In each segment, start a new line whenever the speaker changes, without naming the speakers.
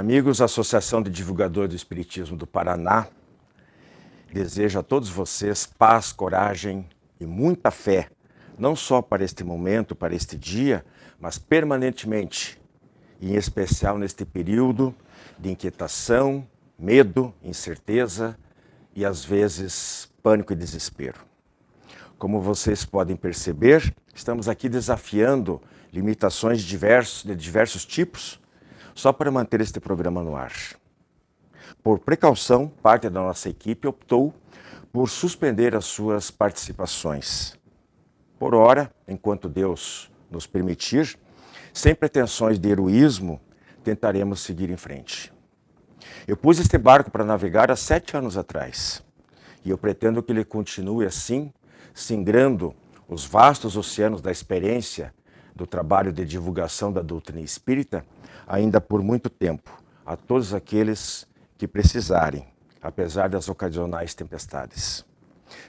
Amigos, a Associação de Divulgadores do Espiritismo do Paraná deseja a todos vocês paz, coragem e muita fé, não só para este momento, para este dia, mas permanentemente, e em especial neste período de inquietação, medo, incerteza e às vezes pânico e desespero. Como vocês podem perceber, estamos aqui desafiando limitações de diversos tipos, só para manter este programa no ar. Por precaução, parte da nossa equipe optou por suspender as suas participações. Por ora, enquanto Deus nos permitir, sem pretensões de heroísmo, tentaremos seguir em frente. Eu pus este barco para navegar há 7 anos atrás, e eu pretendo que ele continue assim, singrando os vastos oceanos da experiência do trabalho de divulgação da doutrina espírita, ainda por muito tempo, a todos aqueles que precisarem, apesar das ocasionais tempestades.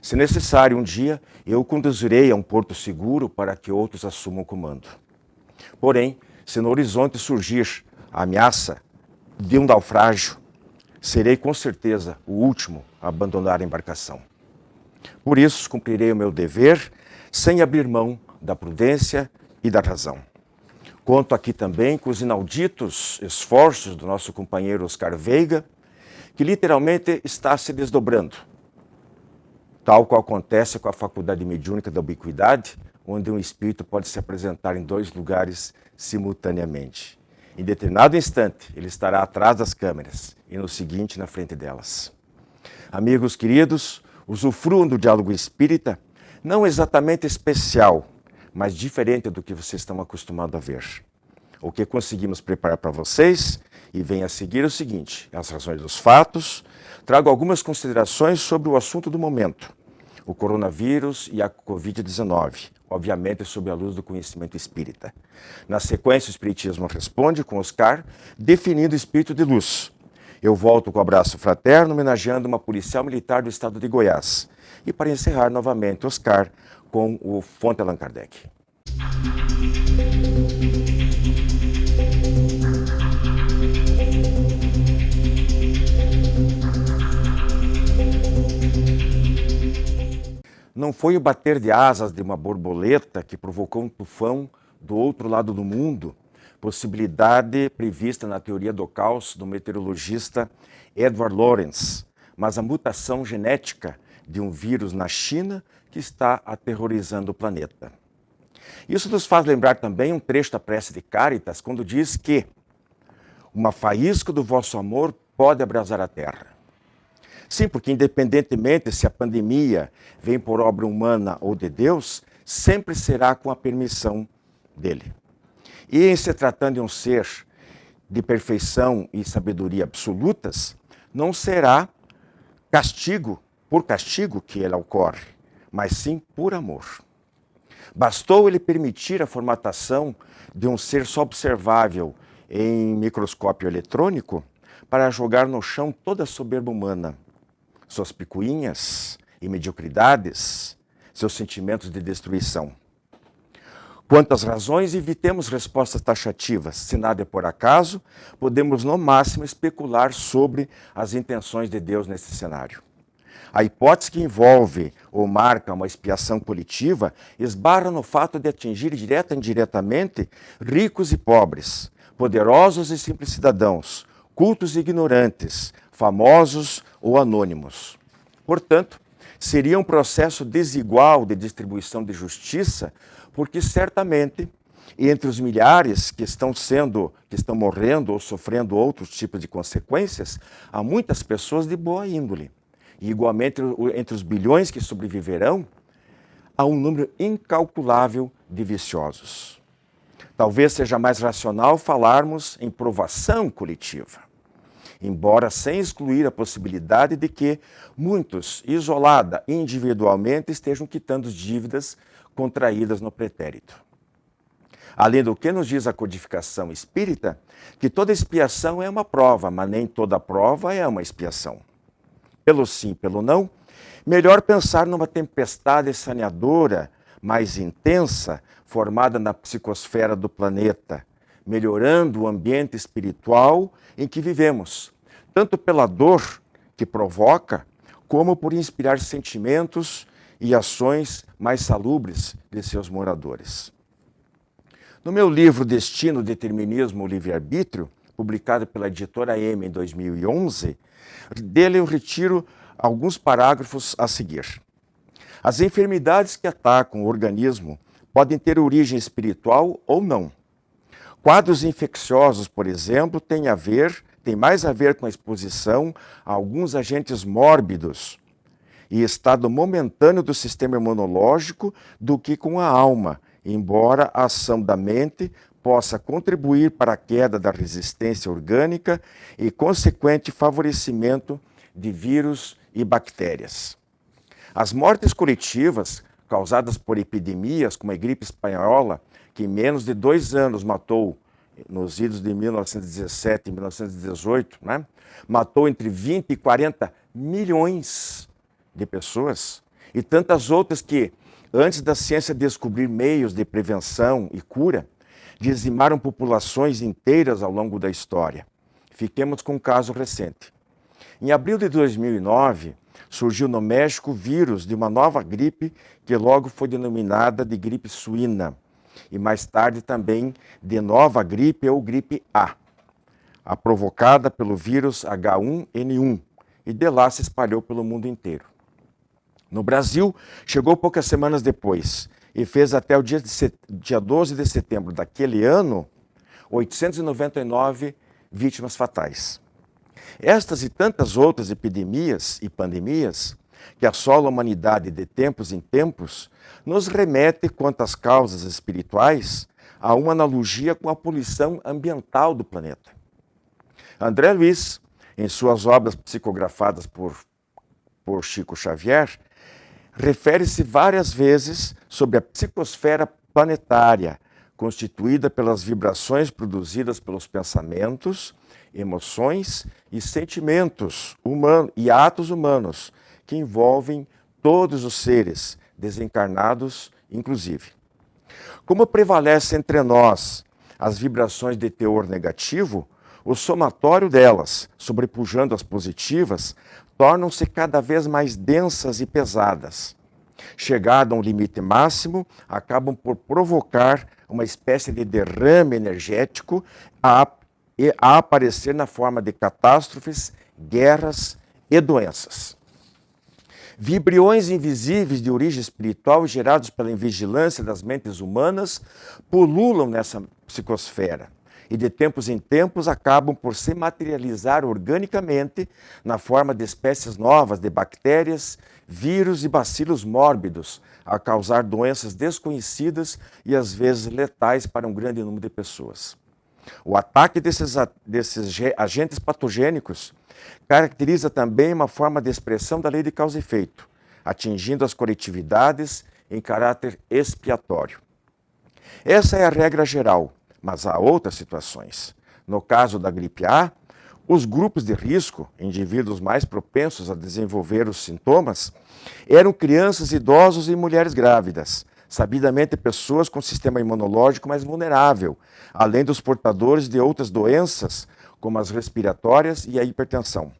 Se necessário, um dia, eu o conduzirei a um porto seguro para que outros assumam o comando. Porém, se no horizonte surgir a ameaça de um naufrágio, serei com certeza o último a abandonar a embarcação. Por isso, cumprirei o meu dever sem abrir mão da prudência e da razão. Conto aqui também com os inauditos esforços do nosso companheiro Oscar Veiga, que literalmente está se desdobrando, tal qual acontece com a faculdade mediúnica da ubiquidade, onde um espírito pode se apresentar em 2 lugares simultaneamente. Em determinado instante, ele estará atrás das câmeras e no seguinte, na frente delas. Amigos queridos, usufruam do diálogo espírita, não exatamente especial, mas diferente do que vocês estão acostumados a ver. O que conseguimos preparar para vocês, e vem a seguir, é o seguinte: as razões dos fatos, trago algumas considerações sobre o assunto do momento, o coronavírus e a Covid-19, obviamente sob a luz do conhecimento espírita. Na sequência, o Espiritismo Responde com Oscar, definindo o espírito de luz. Eu volto com o abraço fraterno, homenageando uma policial militar do estado de Goiás. E para encerrar novamente, Oscar com o Fonte Allan Kardec. Não foi o bater de asas de uma borboleta que provocou um tufão do outro lado do mundo, possibilidade prevista na teoria do caos do meteorologista Edward Lorenz, mas a mutação genética de um vírus na China que está aterrorizando o planeta. Isso nos faz lembrar também um trecho da prece de Cáritas, quando diz que uma faísca do vosso amor pode abrasar a terra. Sim, porque independentemente se a pandemia vem por obra humana ou de Deus, sempre será com a permissão dele. E em se tratando de um ser de perfeição e sabedoria absolutas, não será por castigo que ele ocorre, mas sim por amor. Bastou ele permitir a formatação de um ser só observável em microscópio eletrônico para jogar no chão toda a soberba humana, suas picuinhas e mediocridades, seus sentimentos de destruição. Quanto às razões, evitemos respostas taxativas. Se nada é por acaso, podemos no máximo especular sobre as intenções de Deus nesse cenário. A hipótese que envolve ou marca uma expiação coletiva esbarra no fato de atingir direta e indiretamente ricos e pobres, poderosos e simples cidadãos, cultos e ignorantes, famosos ou anônimos. Portanto, seria um processo desigual de distribuição de justiça, porque certamente entre os milhares que estão morrendo ou sofrendo outros tipos de consequências, há muitas pessoas de boa índole. E igualmente entre os bilhões que sobreviverão, há um número incalculável de viciosos. Talvez seja mais racional falarmos em provação coletiva, embora sem excluir a possibilidade de que muitos, isolada individualmente, estejam quitando dívidas contraídas no pretérito. Além do que nos diz a codificação espírita, que toda expiação é uma prova, mas nem toda prova é uma expiação. Pelo sim, pelo não, melhor pensar numa tempestade saneadora mais intensa, formada na psicosfera do planeta, melhorando o ambiente espiritual em que vivemos, tanto pela dor que provoca, como por inspirar sentimentos e ações mais salubres de seus moradores. No meu livro Destino, Determinismo, Livre-Arbítrio, publicado pela editora M em 2011, dele eu retiro alguns parágrafos a seguir. As enfermidades que atacam o organismo podem ter origem espiritual ou não. Quadros infecciosos, por exemplo, têm mais a ver com a exposição a alguns agentes mórbidos e estado momentâneo do sistema imunológico do que com a alma, embora a ação da mente possa contribuir para a queda da resistência orgânica e consequente favorecimento de vírus e bactérias. As mortes coletivas causadas por epidemias como a gripe espanhola, que em menos de 2 anos matou, nos idos de 1917 e 1918, matou entre 20 e 40 milhões de pessoas, e tantas outras que, antes da ciência descobrir meios de prevenção e cura, dizimaram populações inteiras ao longo da história. Fiquemos com um caso recente. Em abril de 2009, surgiu no México o vírus de uma nova gripe que logo foi denominada de gripe suína e mais tarde também de nova gripe ou gripe A provocada pelo vírus H1N1 e de lá se espalhou pelo mundo inteiro. No Brasil, chegou poucas semanas depois e fez até o dia 12 de setembro daquele ano 899 vítimas fatais. Estas e tantas outras epidemias e pandemias que assolam a humanidade de tempos em tempos nos remete, quanto às causas espirituais, a uma analogia com a poluição ambiental do planeta. André Luiz, em suas obras psicografadas por Chico Xavier, refere-se várias vezes sobre a psicosfera planetária, constituída pelas vibrações produzidas pelos pensamentos, emoções e sentimentos humanos e atos humanos que envolvem todos os seres, desencarnados inclusive. Como prevalece entre nós as vibrações de teor negativo, o somatório delas, sobrepujando as positivas, tornam-se cada vez mais densas e pesadas. Chegado a um limite máximo, acabam por provocar uma espécie de derrame energético a aparecer na forma de catástrofes, guerras e doenças. Vibriões invisíveis de origem espiritual gerados pela invigilância das mentes humanas pululam nessa psicosfera e de tempos em tempos acabam por se materializar organicamente na forma de espécies novas de bactérias, vírus e bacilos mórbidos, a causar doenças desconhecidas e às vezes letais para um grande número de pessoas. O ataque desses agentes patogênicos caracteriza também uma forma de expressão da lei de causa e efeito, atingindo as coletividades em caráter expiatório. Essa é a regra geral, mas há outras situações. No caso da gripe A, os grupos de risco, indivíduos mais propensos a desenvolver os sintomas, eram crianças, idosos e mulheres grávidas, sabidamente pessoas com sistema imunológico mais vulnerável, além dos portadores de outras doenças, como as respiratórias e a hipertensão.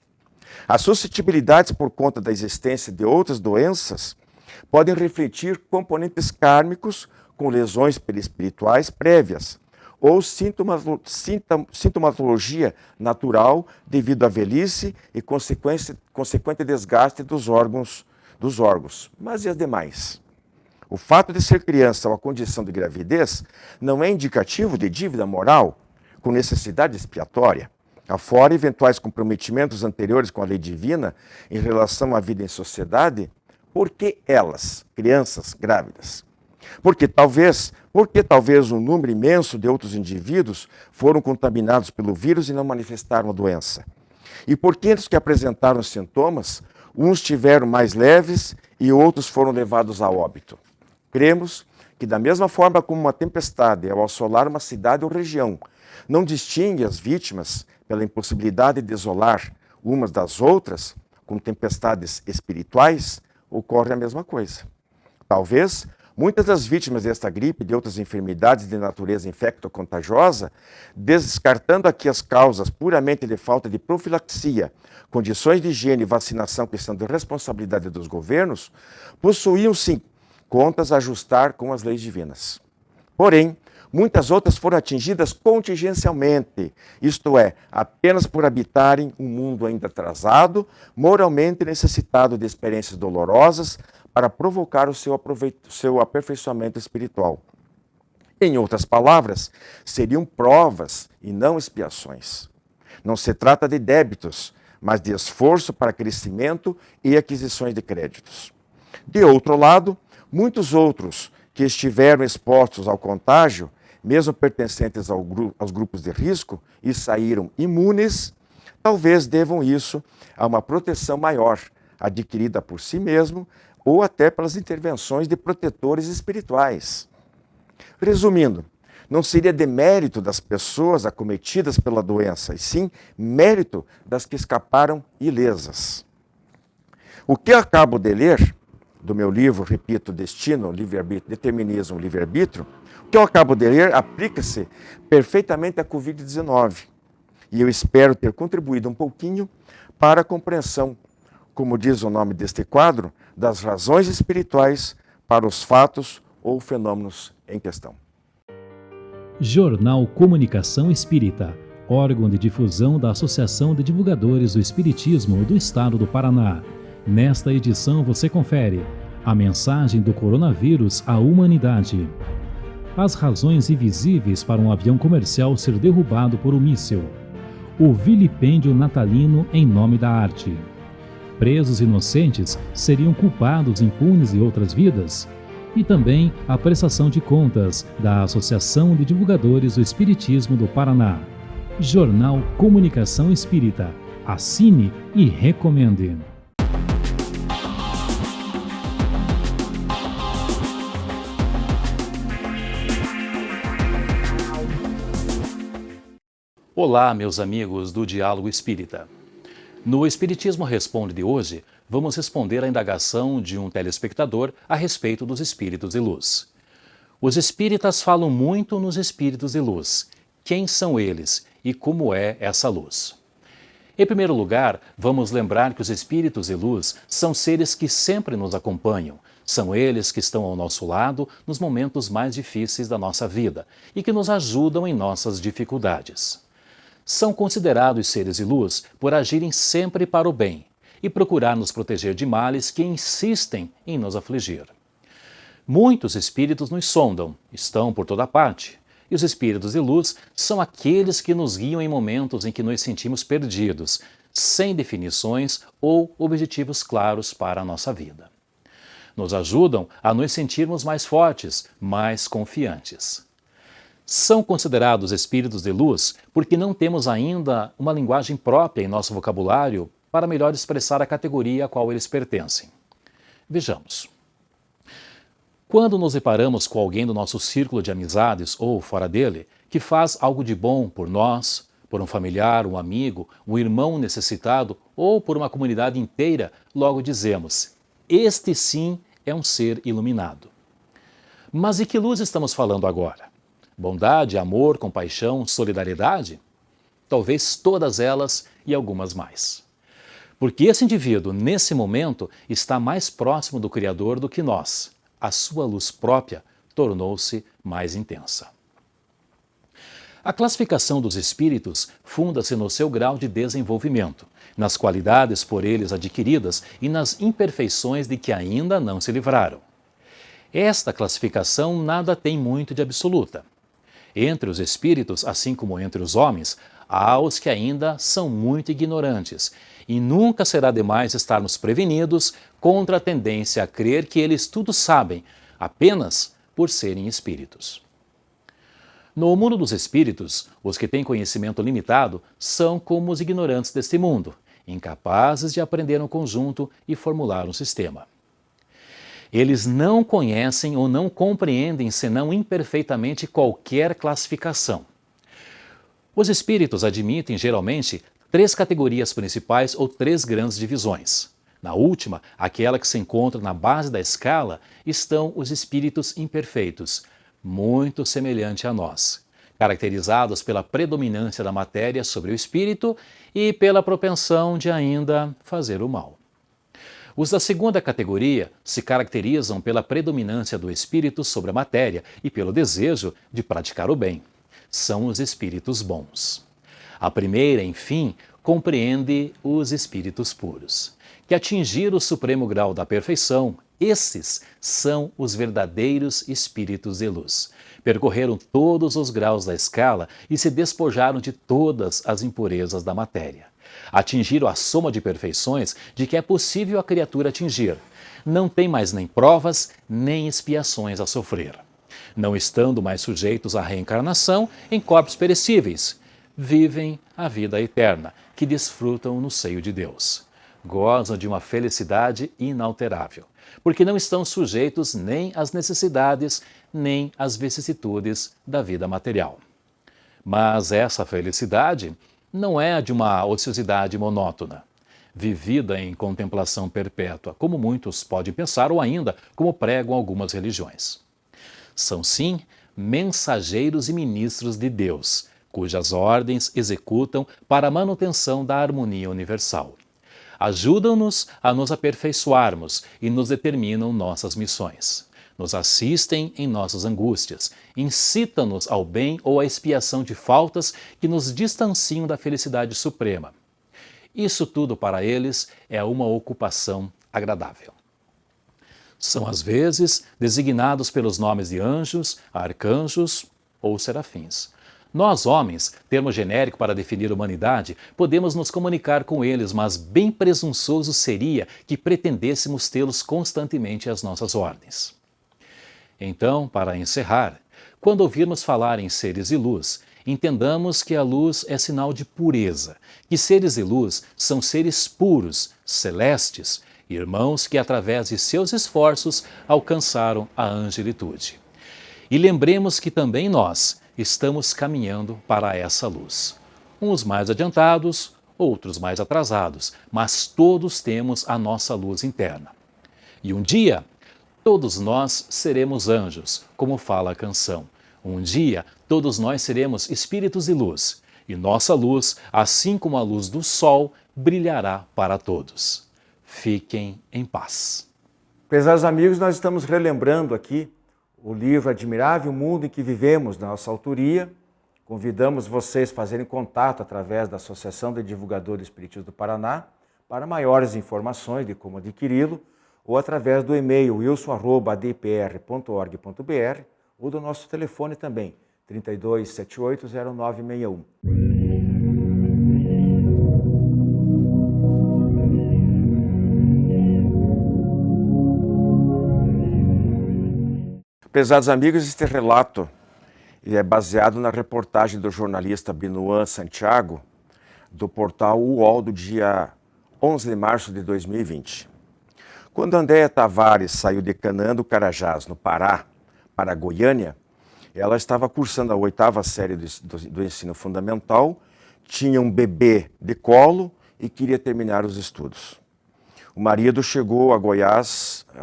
As suscetibilidades por conta da existência de outras doenças podem refletir componentes kármicos com lesões perispirituais prévias, ou sintomatologia natural devido à velhice e consequente desgaste dos órgãos. Mas e as demais? O fato de ser criança ou a condição de gravidez não é indicativo de dívida moral com necessidade expiatória, afora eventuais comprometimentos anteriores com a lei divina em relação à vida em sociedade. Por que elas, crianças grávidas? Porque talvez um número imenso de outros indivíduos foram contaminados pelo vírus e não manifestaram a doença. E porque os que apresentaram sintomas, uns tiveram mais leves e outros foram levados a óbito. Cremos que da mesma forma como uma tempestade, ao assolar uma cidade ou região, não distingue as vítimas pela impossibilidade de isolar umas das outras, com tempestades espirituais, ocorre a mesma coisa. Talvez Muitas das vítimas desta gripe e de outras enfermidades de natureza infecto-contagiosa, descartando aqui as causas puramente de falta de profilaxia, condições de higiene e vacinação que são de responsabilidade dos governos, possuíam sim contas a ajustar com as leis divinas. Porém, muitas outras foram atingidas contingencialmente, isto é, apenas por habitarem um mundo ainda atrasado, moralmente necessitado de experiências dolorosas para provocar o seu aperfeiçoamento espiritual. Em outras palavras, seriam provas e não expiações. Não se trata de débitos, mas de esforço para crescimento e aquisições de créditos. De outro lado, muitos outros que estiveram expostos ao contágio, mesmo pertencentes aos grupos de risco, e saíram imunes, talvez devam isso a uma proteção maior, adquirida por si mesmo ou até pelas intervenções de protetores espirituais. Resumindo, não seria demérito das pessoas acometidas pela doença, e sim mérito das que escaparam ilesas. O que eu acabo de ler, do meu livro, repito, Destino, Livre-Arbítrio, Determinismo, Livre-Arbítrio, o que eu acabo de ler aplica-se perfeitamente à Covid-19. E eu espero ter contribuído um pouquinho para a compreensão, como diz o nome deste quadro, das razões espirituais para os fatos ou fenômenos em questão.
Jornal Comunicação Espírita, órgão de difusão da Associação de Divulgadores do Espiritismo do Estado do Paraná. Nesta edição você confere a mensagem do coronavírus à humanidade. As razões invisíveis para um avião comercial ser derrubado por um míssil. O vilipêndio natalino em nome da arte. Presos inocentes seriam culpados impunes de outras vidas? E também a prestação de contas da Associação de Divulgadores do Espiritismo do Paraná. Jornal Comunicação Espírita. Assine e recomende. Olá, meus amigos do Diálogo Espírita. No Espiritismo Responde de hoje, vamos responder à indagação de um telespectador a respeito dos espíritos de luz. Os espíritas falam muito nos espíritos de luz. Quem são eles e como é essa luz? Em primeiro lugar, vamos lembrar que os espíritos de luz são seres que sempre nos acompanham. São eles que estão ao nosso lado nos momentos mais difíceis da nossa vida e que nos ajudam em nossas dificuldades. São considerados seres de luz por agirem sempre para o bem e procurar nos proteger de males que insistem em nos afligir. Muitos espíritos nos sondam, estão por toda parte, e os espíritos de luz são aqueles que nos guiam em momentos em que nos sentimos perdidos, sem definições ou objetivos claros para a nossa vida. Nos ajudam a nos sentirmos mais fortes, mais confiantes. São considerados espíritos de luz porque não temos ainda uma linguagem própria em nosso vocabulário para melhor expressar a categoria a qual eles pertencem. Vejamos. Quando nos deparamos com alguém do nosso círculo de amizades ou fora dele, que faz algo de bom por nós, por um familiar, um amigo, um irmão necessitado ou por uma comunidade inteira, logo dizemos: este sim é um ser iluminado. Mas de que luz estamos falando agora? Bondade, amor, compaixão, solidariedade? Talvez todas elas e algumas mais. Porque esse indivíduo, nesse momento, está mais próximo do Criador do que nós. A sua luz própria tornou-se mais intensa. A classificação dos espíritos funda-se no seu grau de desenvolvimento, nas qualidades por eles adquiridas e nas imperfeições de que ainda não se livraram. Esta classificação nada tem muito de absoluta. Entre os espíritos, assim como entre os homens, há os que ainda são muito ignorantes, e nunca será demais estarmos prevenidos contra a tendência a crer que eles tudo sabem, apenas por serem espíritos. No mundo dos espíritos, os que têm conhecimento limitado são como os ignorantes deste mundo, incapazes de aprender um conjunto e formular um sistema. Eles não conhecem ou não compreendem, senão imperfeitamente, qualquer classificação. Os espíritos admitem, geralmente, 3 categorias principais ou 3 grandes divisões: Na última, aquela que se encontra na base da escala, estão os espíritos imperfeitos, muito semelhante a nós, caracterizados pela predominância da matéria sobre o espírito e pela propensão de ainda fazer o mal. Os da segunda categoria se caracterizam pela predominância do espírito sobre a matéria e pelo desejo de praticar o bem. São os espíritos bons. A primeira, enfim, compreende os espíritos puros, que atingiram o supremo grau da perfeição. Esses são os verdadeiros espíritos de luz. Percorreram todos os graus da escala e se despojaram de todas as impurezas da matéria. Atingiram a soma de perfeições de que é possível a criatura atingir. Não tem mais nem provas, nem expiações a sofrer. Não estando mais sujeitos à reencarnação em corpos perecíveis, vivem a vida eterna, que desfrutam no seio de Deus. Gozam de uma felicidade inalterável, porque não estão sujeitos nem às necessidades, nem às vicissitudes da vida material. Mas essa felicidade não é a de uma ociosidade monótona, vivida em contemplação perpétua, como muitos podem pensar ou ainda como pregam algumas religiões. São, sim, mensageiros e ministros de Deus, cujas ordens executam para a manutenção da harmonia universal. Ajudam-nos a nos aperfeiçoarmos e nos determinam nossas missões. Nos assistem em nossas angústias, incitam-nos ao bem ou à expiação de faltas que nos distanciam da felicidade suprema. Isso tudo para eles é uma ocupação agradável. São às vezes designados pelos nomes de anjos, arcanjos ou serafins. Nós, homens, termo genérico para definir a humanidade, podemos nos comunicar com eles, mas bem presunçoso seria que pretendêssemos tê-los constantemente às nossas ordens. Então, para encerrar, quando ouvirmos falar em seres de luz, entendamos que a luz é sinal de pureza, que seres de luz são seres puros, celestes, irmãos que, através de seus esforços, alcançaram a angelitude. E lembremos que também nós estamos caminhando para essa luz. Uns mais adiantados, outros mais atrasados, mas todos temos a nossa luz interna. E um dia, todos nós seremos anjos, como fala a canção. Um dia, todos nós seremos espíritos de luz, e nossa luz, assim como a luz do sol, brilhará para todos. Fiquem em paz.
Prezados amigos, nós estamos relembrando aqui o livro Admirável Mundo em que Vivemos, na nossa autoria. Convidamos vocês a fazerem contato através da Associação de Divulgadores Espíritas do Paraná para maiores informações de como adquiri-lo, ou através do e-mail wilson@adpr.org.br ou do nosso telefone também, 32780961. Prezados amigos, este relato é baseado na reportagem do jornalista Benoît Santiago, do portal UOL, do dia 11 de março de 2020. Quando Andréa Tavares saiu de Canaã do Carajás, no Pará, para Goiânia, ela estava cursando a 8ª série do ensino fundamental, tinha um bebê de colo e queria terminar os estudos. O marido chegou a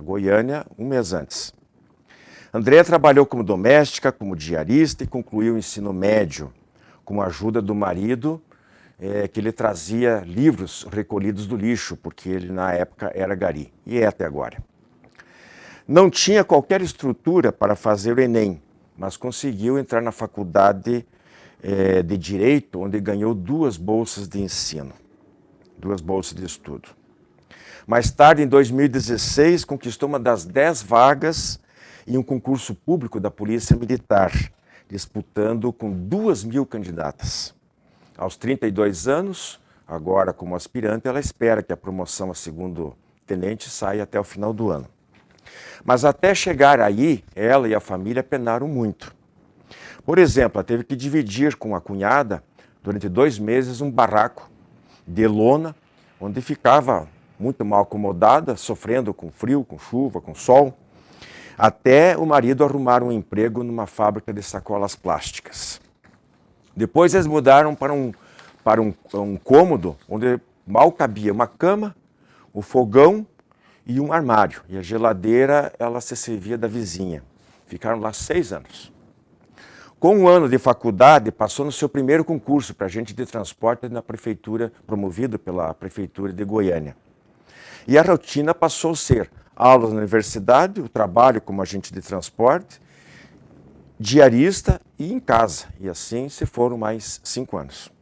Goiânia, um mês antes. Andréa trabalhou como doméstica, como diarista e concluiu o ensino médio, com a ajuda do marido, que lhe trazia livros recolhidos do lixo, porque ele na época era gari, e é até agora. Não tinha qualquer estrutura para fazer o Enem, mas conseguiu entrar na faculdade de Direito, onde ganhou 2 bolsas de ensino, 2 bolsas de estudo. Mais tarde, em 2016, conquistou uma das 10 vagas em um concurso público da Polícia Militar, disputando com 2.000 candidatas. Aos 32 anos, agora como aspirante, ela espera que a promoção a segundo tenente saia até o final do ano. Mas até chegar aí, ela e a família penaram muito. Por exemplo, ela teve que dividir com a cunhada, durante 2 meses, um barraco de lona, onde ficava muito mal acomodada, sofrendo com frio, com chuva, com sol, até o marido arrumar um emprego numa fábrica de sacolas plásticas. Depois eles mudaram para um cômodo onde mal cabia uma cama, o fogão e um armário. E a geladeira, ela se servia da vizinha. Ficaram lá 6 anos. Com 1 ano de faculdade, passou no seu primeiro concurso para agente de transporte na prefeitura, promovido pela prefeitura de Goiânia. E a rotina passou a ser aulas na universidade, o trabalho como agente de transporte, diarista e em casa. E assim se foram mais 5 anos.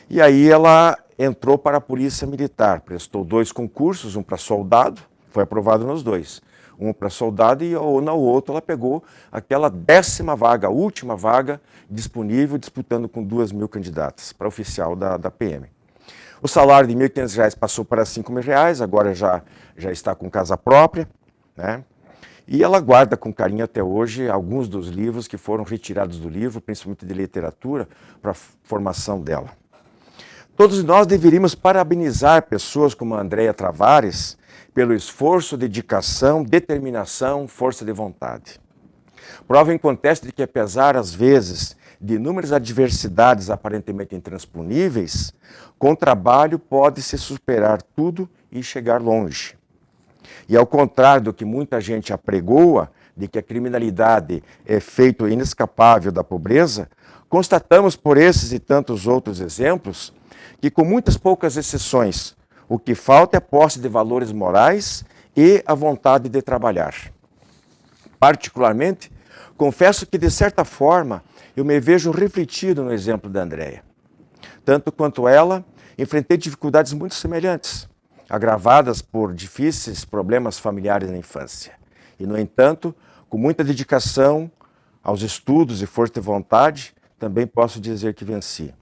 E aí ela entrou para a Polícia Militar, prestou 2 concursos, um para soldado, foi aprovado nos 2. Um para soldado e na outra ela pegou aquela 10ª vaga, a última vaga disponível, disputando com 2.000 candidatos para oficial da PM. O salário de R$ 1.500 passou para R$ 5.000, agora já está com casa própria, né? E ela guarda com carinho até hoje alguns dos livros que foram retirados do livro, principalmente de literatura, para a formação dela. Todos nós deveríamos parabenizar pessoas como a Andréia Travares pelo esforço, dedicação, determinação, força de vontade. Prova em contexto de que, apesar, às vezes, de inúmeras adversidades aparentemente intransponíveis, com trabalho pode-se superar tudo e chegar longe. E ao contrário do que muita gente apregoa, de que a criminalidade é feito inescapável da pobreza, constatamos por esses e tantos outros exemplos que, com muitas poucas exceções, o que falta é a posse de valores morais e a vontade de trabalhar. Particularmente, confesso que, de certa forma, eu me vejo refletido no exemplo da Andréia. Tanto quanto ela, enfrentei dificuldades muito semelhantes, agravadas por difíceis problemas familiares na infância. E, no entanto, com muita dedicação aos estudos e força de vontade, também posso dizer que venci.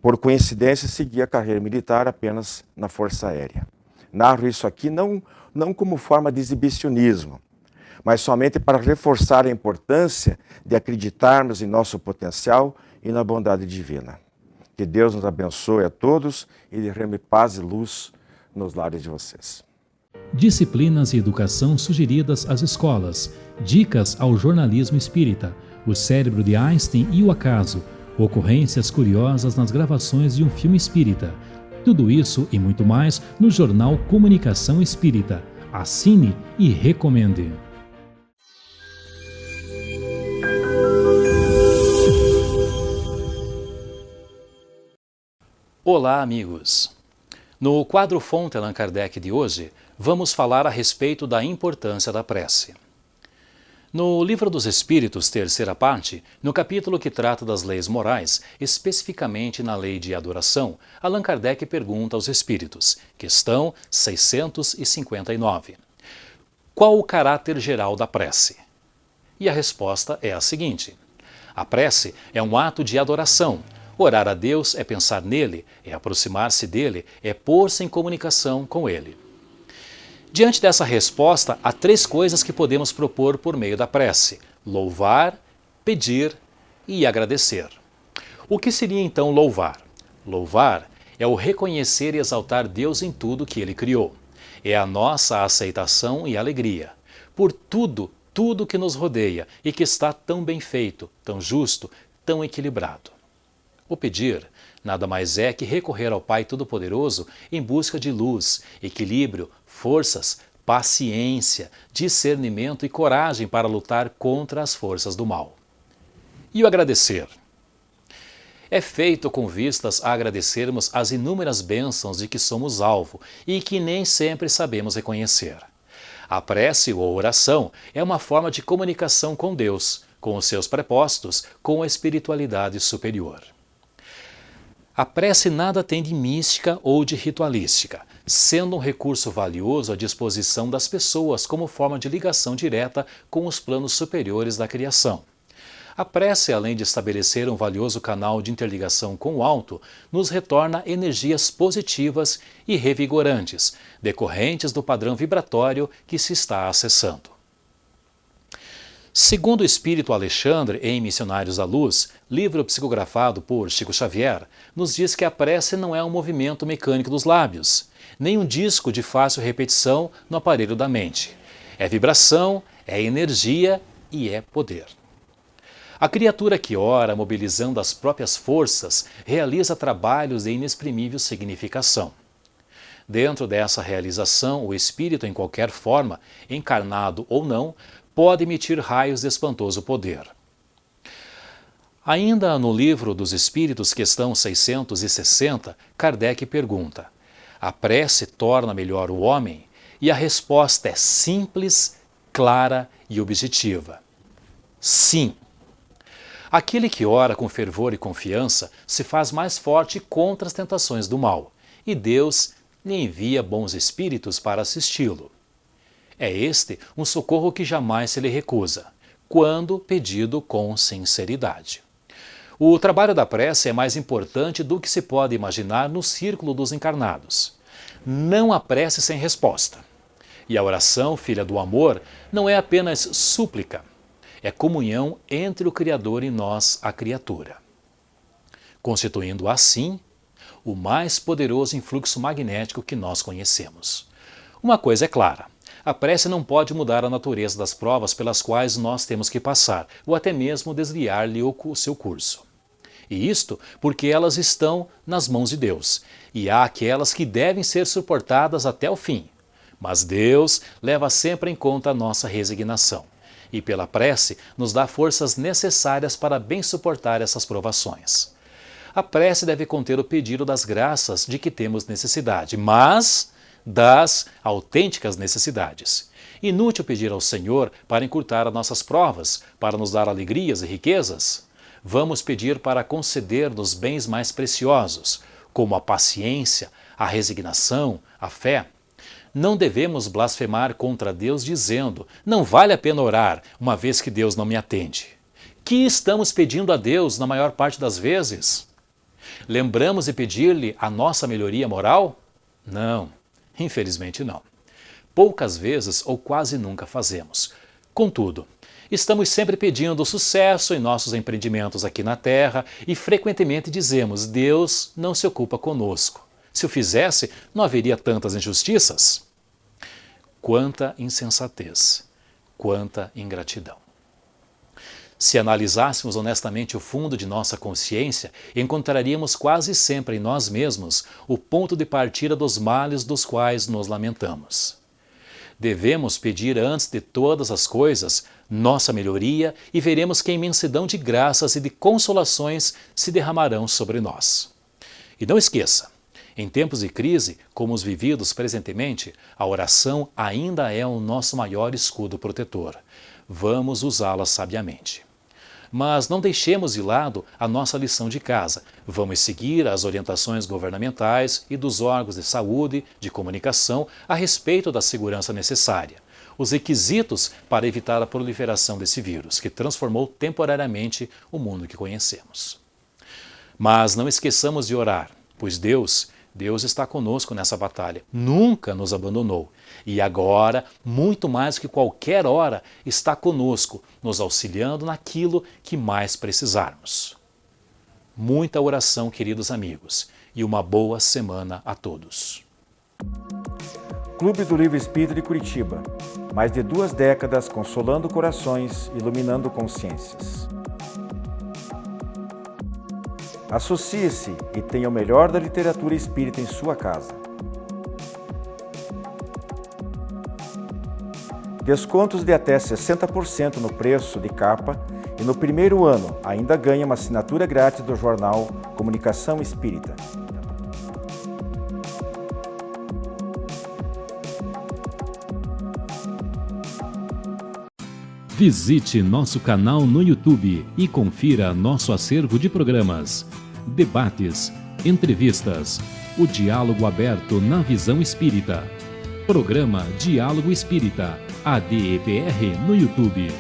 Por coincidência, segui a carreira militar apenas na Força Aérea. Narro isso aqui não como forma de exibicionismo, mas somente para reforçar a importância de acreditarmos em nosso potencial e na bondade divina. Que Deus nos abençoe a todos e derrame paz e luz nos lares de vocês.
Disciplinas e educação sugeridas às escolas, dicas ao jornalismo espírita, o cérebro de Einstein e o acaso, ocorrências curiosas nas gravações de um filme espírita. Tudo isso e muito mais no jornal Comunicação Espírita. Assine e recomende. Olá, amigos! No quadro Fonte Allan Kardec de hoje, vamos falar a respeito da importância da prece. No Livro dos Espíritos, terceira parte, no capítulo que trata das leis morais, especificamente na lei de adoração, Allan Kardec pergunta aos espíritos, questão 659. Qual o caráter geral da prece? E a resposta é a seguinte: a prece é um ato de adoração. Orar a Deus é pensar nele, é aproximar-se dele, é pôr-se em comunicação com ele. Diante dessa resposta, há 3 coisas que podemos propor por meio da prece: louvar, pedir e agradecer. O que seria então louvar? Louvar é o reconhecer e exaltar Deus em tudo que Ele criou. É a nossa aceitação e alegria por tudo que nos rodeia e que está tão bem feito, tão justo, tão equilibrado. O pedir nada mais é que recorrer ao Pai Todo-Poderoso em busca de luz, equilíbrio, forças, paciência, discernimento e coragem para lutar contra as forças do mal. E o agradecer? É feito com vistas a agradecermos as inúmeras bênçãos de que somos alvo e que nem sempre sabemos reconhecer. A prece ou oração é uma forma de comunicação com Deus, com os seus propósitos, com a espiritualidade superior. A prece nada tem de mística ou de ritualística, sendo um recurso valioso à disposição das pessoas como forma de ligação direta com os planos superiores da criação. A prece, além de estabelecer um valioso canal de interligação com o alto, nos retorna energias positivas e revigorantes, decorrentes do padrão vibratório que se está acessando. Segundo o Espírito Alexandre em Missionários da Luz, livro psicografado por Chico Xavier, nos diz que a prece não é um movimento mecânico dos lábios, nem um disco de fácil repetição no aparelho da mente. É vibração, é energia e é poder. A criatura que ora, mobilizando as próprias forças, realiza trabalhos de inexprimível significação. Dentro dessa realização, o espírito, em qualquer forma, encarnado ou não, pode emitir raios de espantoso poder. Ainda no Livro dos Espíritos, questão 660, Kardec pergunta: a prece torna melhor o homem? E a resposta é simples, clara e objetiva: sim. Aquele que ora com fervor e confiança se faz mais forte contra as tentações do mal, e Deus lhe envia bons espíritos para assisti-lo. É este um socorro que jamais se lhe recusa, quando pedido com sinceridade. O trabalho da prece é mais importante do que se pode imaginar no círculo dos encarnados. Não há prece sem resposta. E a oração, filha do amor, não é apenas súplica, é comunhão entre o Criador e nós, a criatura, constituindo assim o mais poderoso influxo magnético que nós conhecemos. Uma coisa é clara: a prece não pode mudar a natureza das provas pelas quais nós temos que passar, ou até mesmo desviar-lhe o seu curso. E isto porque elas estão nas mãos de Deus, e há aquelas que devem ser suportadas até o fim. Mas Deus leva sempre em conta a nossa resignação, e pela prece nos dá forças necessárias para bem suportar essas provações. A prece deve conter o pedido das graças de que temos necessidade, mas das autênticas necessidades. Inútil pedir ao Senhor para encurtar as nossas provas, para nos dar alegrias e riquezas. Vamos pedir para conceder-nos bens mais preciosos, como a paciência, a resignação, a fé. Não devemos blasfemar contra Deus dizendo: não vale a pena orar, uma vez que Deus não me atende. Que estamos pedindo a Deus na maior parte das vezes? Lembramos de pedir-lhe a nossa melhoria moral? Não, infelizmente não. Poucas vezes ou quase nunca fazemos. Contudo, estamos sempre pedindo sucesso em nossos empreendimentos aqui na Terra e frequentemente dizemos: Deus não se ocupa conosco. Se o fizesse, não haveria tantas injustiças. Quanta insensatez, quanta ingratidão. Se analisássemos honestamente o fundo de nossa consciência, encontraríamos quase sempre em nós mesmos o ponto de partida dos males dos quais nos lamentamos. Devemos pedir antes de todas as coisas nossa melhoria e veremos que a imensidão de graças e de consolações se derramarão sobre nós. E não esqueça, em tempos de crise, como os vividos presentemente, a oração ainda é o nosso maior escudo protetor. Vamos usá-la sabiamente. Mas não deixemos de lado a nossa lição de casa. Vamos seguir as orientações governamentais e dos órgãos de saúde, de comunicação, a respeito da segurança necessária. Os requisitos para evitar a proliferação desse vírus, que transformou temporariamente o mundo que conhecemos. Mas não esqueçamos de orar, pois Deus está conosco nessa batalha, nunca nos abandonou. E agora, muito mais que qualquer hora, está conosco, nos auxiliando naquilo que mais precisarmos. Muita oração, queridos amigos, e uma boa semana a todos.
Clube do Livro Espírita de Curitiba. Mais de 2 décadas consolando corações, iluminando consciências. Associe-se e tenha o melhor da literatura espírita em sua casa. Descontos de até 60% no preço de capa e no primeiro ano ainda ganha uma assinatura grátis do jornal Comunicação Espírita.
Visite nosso canal no YouTube e confira nosso acervo de programas, debates, entrevistas, o diálogo aberto na visão espírita. Programa Diálogo Espírita, ADEPR no YouTube.